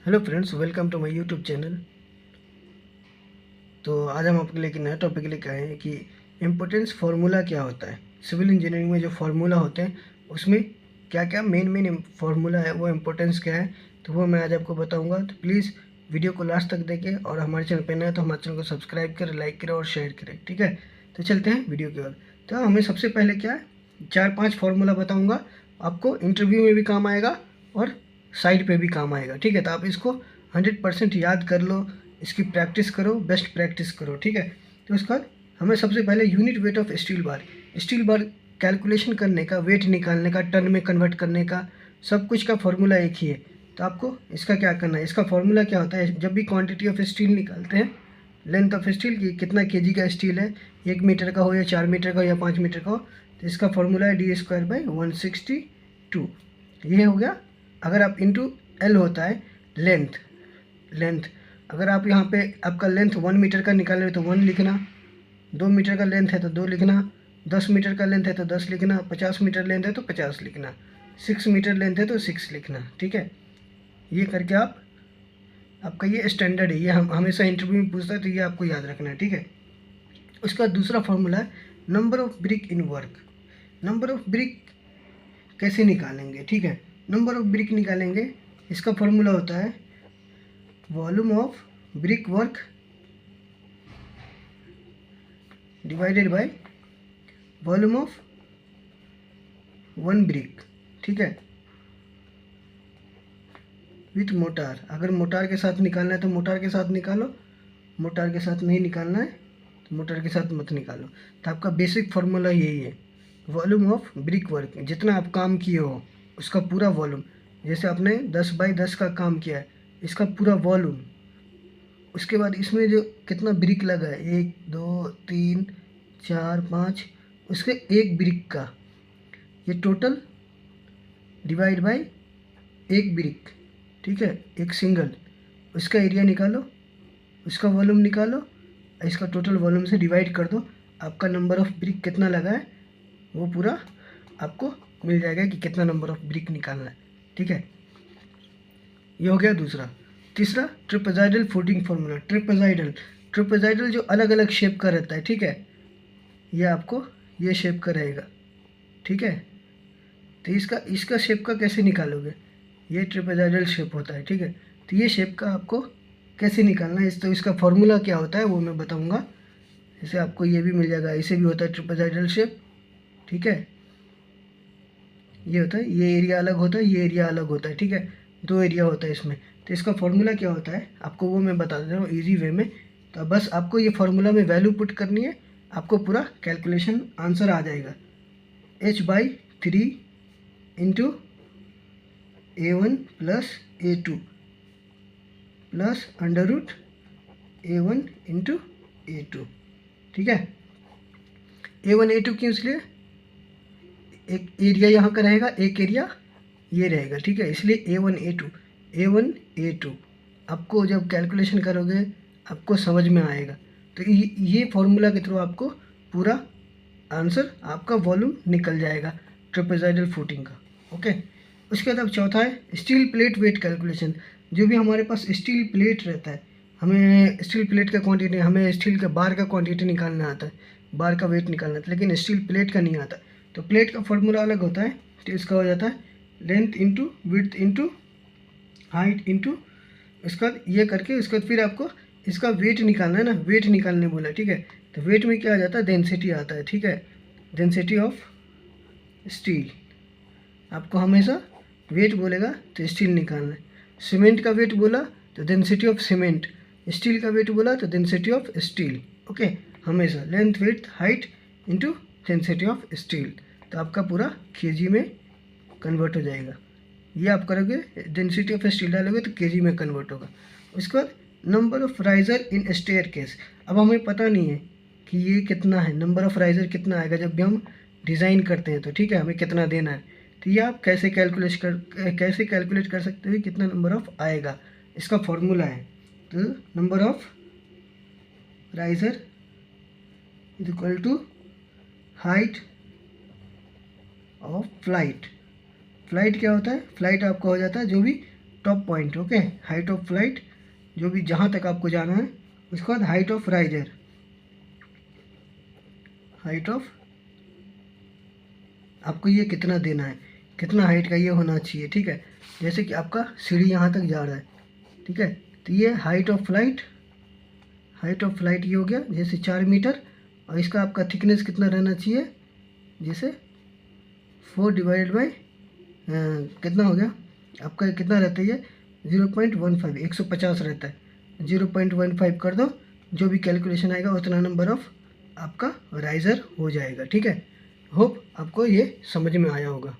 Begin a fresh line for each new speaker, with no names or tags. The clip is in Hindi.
Hello friends, welcome to my YouTube channel. तो आज हम आपके लिए एक नया टॉपिक लेकर आए हैं कि इम्पोर्टेंस फार्मूला क्या होता है। सिविल इंजीनियरिंग में जो फार्मूला होते हैं उसमें क्या क्या मेन फार्मूला है, वो इम्पोर्टेंस क्या है, तो वो मैं आज आपको बताऊंगा। तो प्लीज़ वीडियो को लास्ट तक देखें और हमारे चैनल पर नए हैं तो हमारे चैनल को सब्सक्राइब करें, लाइक करें और शेयर करें। ठीक है, तो चलते हैं वीडियो की ओर। तो हमें सबसे पहले क्या है, 4-5 फार्मूला बताऊँगा, आपको इंटरव्यू में भी काम आएगा और साइड पे भी काम आएगा। ठीक है, तो आप इसको 100% याद कर लो, इसकी प्रैक्टिस करो, बेस्ट प्रैक्टिस करो। ठीक है, तो उसके बाद हमें सबसे पहले unit weight of steel bar calculation करने का, वेट निकालने का, टन में कन्वर्ट करने का, सब कुछ का फॉर्मूला एक ही है। तो आपको इसका क्या करना है, इसका फॉर्मूला क्या होता है, जब भी क्वांटिटी ऑफ स्टील निकालते हैं, लेंथ ऑफ स्टील की कितना केजी का स्टील है, 1 मीटर का हो या 4 मीटर का हो या 5 मीटर का हो, तो इसका फॉर्मूला है D²/162। ये हो गया। अगर आप इंटू एल होता है लेंथ, लेंथ अगर आप यहाँ पे आपका लेंथ 1 मीटर का निकाल रहे हो तो 1 लिखना, 2 मीटर का लेंथ है तो 2 लिखना, 10 मीटर का लेंथ है तो 10 लिखना, 50 मीटर लेंथ है तो 50 लिखना, 6 मीटर लेंथ है तो 6 लिखना। ठीक है, ये करके आपका ये स्टैंडर्ड है, ये हम हमेशा इंटरव्यू में पूछता है, तो ये आपको याद रखना है। ठीक है, उसका दूसरा फॉर्मूला है number of brick in work. Number of brick कैसे निकालेंगे, ठीक है, नंबर ऑफ ब्रिक निकालेंगे, इसका फॉर्मूला होता है volume of brick work divided by volume of 1 brick. ठीक है, विथ मोटार। अगर मोटार के साथ निकालना है तो मोटार के साथ निकालो, मोटार के साथ नहीं निकालना है तो मोटार के साथ मत निकालो। तो आपका बेसिक फार्मूला यही है, वॉल्यूम ऑफ ब्रिक वर्क, जितना आप काम किए हो उसका पूरा वॉल्यूम। जैसे आपने 10/10 का काम किया है, इसका पूरा वॉल्यूम। उसके बाद इसमें जो कितना ब्रिक लगा है, 1 2 3 4 5, उसके एक ब्रिक का ये टोटल डिवाइड बाय एक ब्रिक। ठीक है, एक सिंगल, उसका एरिया निकालो, उसका वॉल्यूम निकालो, इसका टोटल वॉल्यूम से डिवाइड कर दो, आपका नंबर ऑफ ब्रिक कितना लगा है वो पूरा आपको मिल जाएगा कि कितना नंबर ऑफ ब्रिक निकालना है। ठीक है, ये हो गया दूसरा। तीसरा, ट्रिपेजाइडल फुटिंग फॉर्मूला। ट्रिपेजाइडल जो अलग अलग शेप का रहता है, ठीक है, ये आपको ये शेप का रहेगा। ठीक है, तो इसका शेप का कैसे निकालोगे, ये ट्रिपेजाइडल शेप होता है। ठीक है, तो ये शेप का आपको कैसे निकालना है, तो इसका फॉर्मूला क्या होता है वो मैं बताऊंगा। जैसे आपको ये भी मिल जाएगा, इसे भी होता है ट्रिपेजाइडल शेप। ठीक है, ये होता है, ये एरिया अलग होता है, ये एरिया अलग होता है। ठीक है, 2 एरिया होता है इसमें। तो इसका फॉर्मूला क्या होता है आपको वो मैं बता दे रहा हूँ ईजी वे में। तो बस आपको ये फार्मूला में वैल्यू पुट करनी है, आपको पूरा कैलकुलेशन आंसर आ जाएगा। H/3 into A1 plus A2 plus √A1 into A2। ठीक है, A1 A2 क्यों, इसलिए एक एरिया यहाँ का रहेगा, एक एरिया ये रहेगा। ठीक है, इसलिए A1 A2 आपको जब कैलकुलेशन करोगे आपको समझ में आएगा। तो ये फॉर्मूला के थ्रू आपको पूरा आंसर, आपका वॉल्यूम निकल जाएगा ट्रेपेजॉइडल फुटिंग का। ओके, उसके बाद अब चौथा है स्टील प्लेट वेट कैलकुलेशन। जो भी हमारे पास स्टील प्लेट रहता है, हमें स्टील प्लेट का क्वांटिटी, हमें स्टील का बार का क्वांटिटी निकालना आता है, बार का वेट निकालना आता है, लेकिन स्टील प्लेट का नहीं आता। तो प्लेट का फॉर्मूला अलग होता है। तो इसका हो जाता है length into width into height into, उसके बाद ये करके उसके बाद फिर आपको इसका वेट निकालना है ना, वेट निकालने बोला। ठीक है, तो वेट में क्या आ जाता है, डेंसिटी आता है। ठीक है, डेंसिटी ऑफ स्टील, आपको हमेशा वेट बोलेगा तो स्टील निकालना है। सीमेंट का वेट बोला तो डेंसिटी ऑफ सीमेंट, स्टील का वेट बोला तो डेंसिटी ऑफ स्टील। ओके, हमेशा length width height into density of steel. तो आपका पूरा केजी में कन्वर्ट हो जाएगा। ये आप करोगे, डेंसिटी ऑफ स्टील डालोगे तो केजी में कन्वर्ट होगा। उसके बाद number of riser in staircase. अब हमें पता नहीं है कि ये कितना है, नंबर ऑफ राइजर कितना आएगा जब भी हम डिज़ाइन करते हैं, तो ठीक है, हमें कितना देना है। तो ये आप कैसे कैलकुलेट कर सकते हो कितना नंबर ऑफ आएगा, इसका फॉर्मूला है। तो number of riser is equal to height of flight. Flight क्या होता है, फ्लाइट आपका हो जाता है जो भी top point, okay, height of flight, जो भी जहाँ तक आपको जाना है। उसके बाद height of riser, height of, आपको ये कितना देना है, कितना हाइट का ये होना चाहिए, ठीक है। जैसे कि आपका सीढ़ी यहाँ तक जा रहा है, ठीक है, तो ये height of flight, height of flight ये हो गया जैसे 4 मीटर, और इसका आपका थिकनेस कितना रहना चाहिए, जैसे 4 डिवाइडेड बाई कितना हो गया आपका, कितना रहता है ये 0.15, 150 रहता है, 0.15 कर दो, जो भी कैलकुलेशन आएगा उतना नंबर ऑफ आपका राइज़र हो जाएगा, ठीक है। होप आपको ये समझ में आया होगा।